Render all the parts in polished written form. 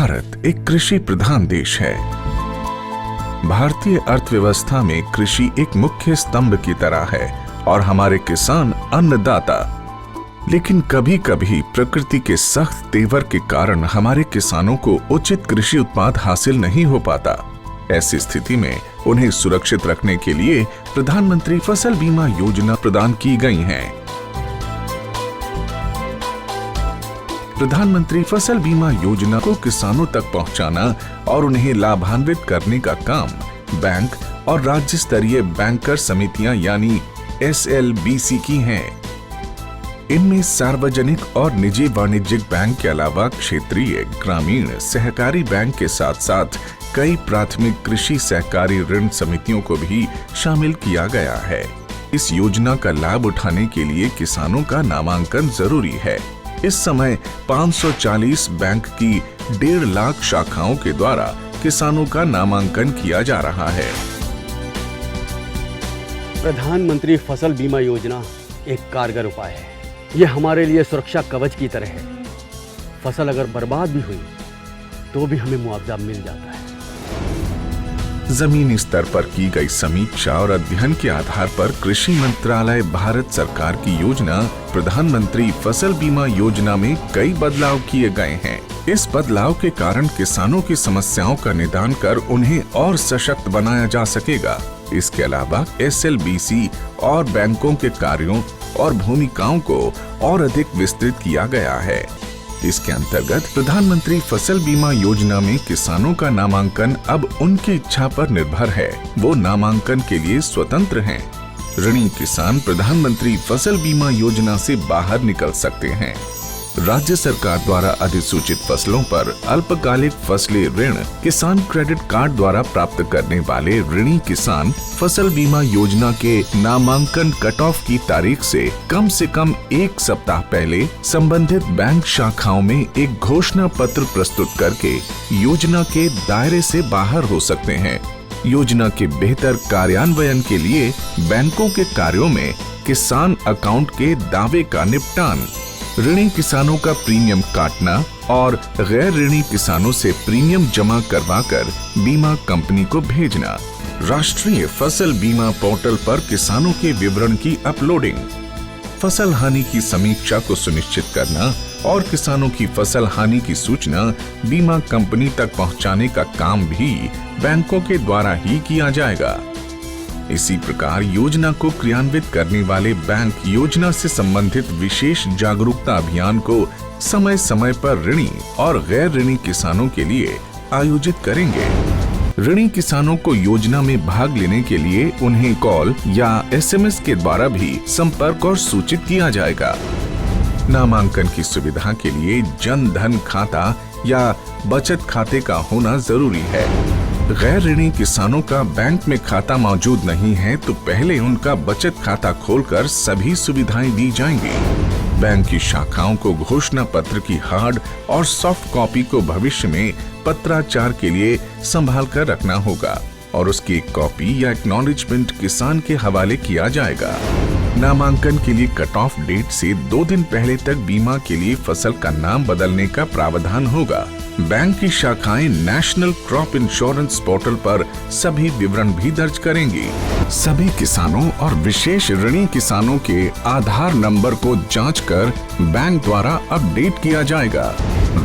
भारत एक कृषि प्रधान देश है। भारतीय अर्थव्यवस्था में कृषि एक मुख्य स्तंभ की तरह है और हमारे किसान अन्नदाता। लेकिन कभी कभी प्रकृति के सख्त तेवर के कारण हमारे किसानों को उचित कृषि उत्पाद हासिल नहीं हो पाता। ऐसी स्थिति में उन्हें सुरक्षित रखने के लिए प्रधानमंत्री फसल बीमा योजना प्रदान की गई है। प्रधानमंत्री फसल बीमा योजना को किसानों तक पहुंचाना और उन्हें लाभान्वित करने का काम बैंक और राज्य स्तरीय बैंकर समितियां यानी SLBC की हैं। इनमें सार्वजनिक और निजी वाणिज्यिक बैंक के अलावा क्षेत्रीय, ग्रामीण, सहकारी बैंक के साथ साथ कई प्राथमिक कृषि सहकारी ऋण समितियों को भी शामिल किया गया है। इस योजना का लाभ उठाने के लिए किसानों का नामांकन जरूरी है। इस समय 540 बैंक की 1.5 लाख शाखाओं के द्वारा किसानों का नामांकन किया जा रहा है। प्रधानमंत्री फसल बीमा योजना एक कारगर उपाय है। ये हमारे लिए सुरक्षा कवच की तरह है। फसल अगर बर्बाद भी हुई तो भी हमें मुआवजा मिल जाता है। जमीनी स्तर पर की गई समीक्षा और अध्ययन के आधार पर कृषि मंत्रालय भारत सरकार की योजना प्रधानमंत्री फसल बीमा योजना में कई बदलाव किए गए हैं। इस बदलाव के कारण किसानों की समस्याओं का निदान कर उन्हें और सशक्त बनाया जा सकेगा। इसके अलावा SLBC और बैंकों के कार्यों और भूमिकाओं को और अधिक विस्तृत किया गया है। इसके अंतर्गत प्रधानमंत्री फसल बीमा योजना में किसानों का नामांकन अब उनकी इच्छा पर निर्भर है। वो नामांकन के लिए स्वतंत्र हैं। ऋणी किसान प्रधानमंत्री फसल बीमा योजना से बाहर निकल सकते हैं। राज्य सरकार द्वारा अधिसूचित फसलों पर अल्पकालिक फसली ऋण किसान क्रेडिट कार्ड द्वारा प्राप्त करने वाले ऋणी किसान फसल बीमा योजना के नामांकन कट ऑफ की तारीख से कम 1 सप्ताह पहले संबंधित बैंक शाखाओं में एक घोषणा पत्र प्रस्तुत करके योजना के दायरे से बाहर हो सकते हैं। योजना के बेहतर कार्यान्वयन के लिए बैंकों के कार्यों में किसान अकाउंट के दावे का निपटान, ऋणी किसानों का प्रीमियम काटना और गैर ऋणी किसानों से प्रीमियम जमा करवाकर बीमा कंपनी को भेजना, राष्ट्रीय फसल बीमा पोर्टल पर किसानों के विवरण की अपलोडिंग, फसल हानि की समीक्षा को सुनिश्चित करना और किसानों की फसल हानि की सूचना बीमा कंपनी तक पहुंचाने का काम भी बैंकों के द्वारा ही किया जाएगा। इसी प्रकार योजना को क्रियान्वित करने वाले बैंक योजना से संबंधित विशेष जागरूकता अभियान को समय समय पर ऋणी और गैर ऋणी किसानों के लिए आयोजित करेंगे। ऋणी किसानों को योजना में भाग लेने के लिए उन्हें कॉल या SMS के द्वारा भी संपर्क और सूचित किया जाएगा। नामांकन की सुविधा के लिए जन धन खाता या बचत खाते का होना जरूरी है। गैर ऋणी किसानों का बैंक में खाता मौजूद नहीं है तो पहले उनका बचत खाता खोलकर सभी सुविधाएं दी जाएंगी। बैंक की शाखाओं को घोषणा पत्र की हार्ड और सॉफ्ट कॉपी को भविष्य में पत्राचार के लिए संभाल कर रखना होगा और उसकी एक कॉपी या एक्नॉलेजमेंट किसान के हवाले किया जाएगा। नामांकन के लिए कट ऑफ डेट से 2 दिन पहले तक बीमा के लिए फसल का नाम बदलने का प्रावधान होगा। बैंक की शाखाएं नेशनल क्रॉप इंश्योरेंस पोर्टल पर सभी विवरण भी दर्ज करेंगी। सभी किसानों और विशेष ऋणी किसानों के आधार नंबर को जांचकर बैंक द्वारा अपडेट किया जाएगा।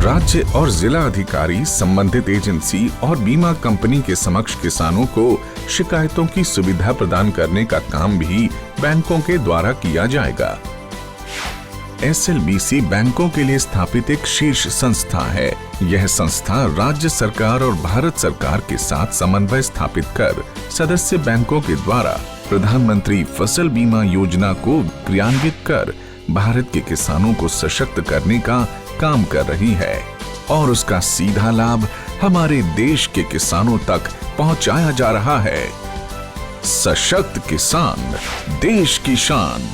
राज्य और जिला अधिकारी संबंधित एजेंसी और बीमा कंपनी के समक्ष किसानों को शिकायतों की सुविधा प्रदान करने का काम भी बैंकों के द्वारा किया जाएगा। SLBC बैंकों के लिए स्थापित एक शीर्ष संस्था है। यह संस्था राज्य सरकार और भारत सरकार के साथ समन्वय स्थापित कर सदस्य बैंकों के द्वारा प्रधानमंत्री फसल बीमा योजना को क्रियान्वित कर भारत के किसानों को सशक्त करने का काम कर रही है और उसका सीधा लाभ हमारे देश के किसानों तक पहुंचाया जा रहा है। सशक्त किसान, देश की शान।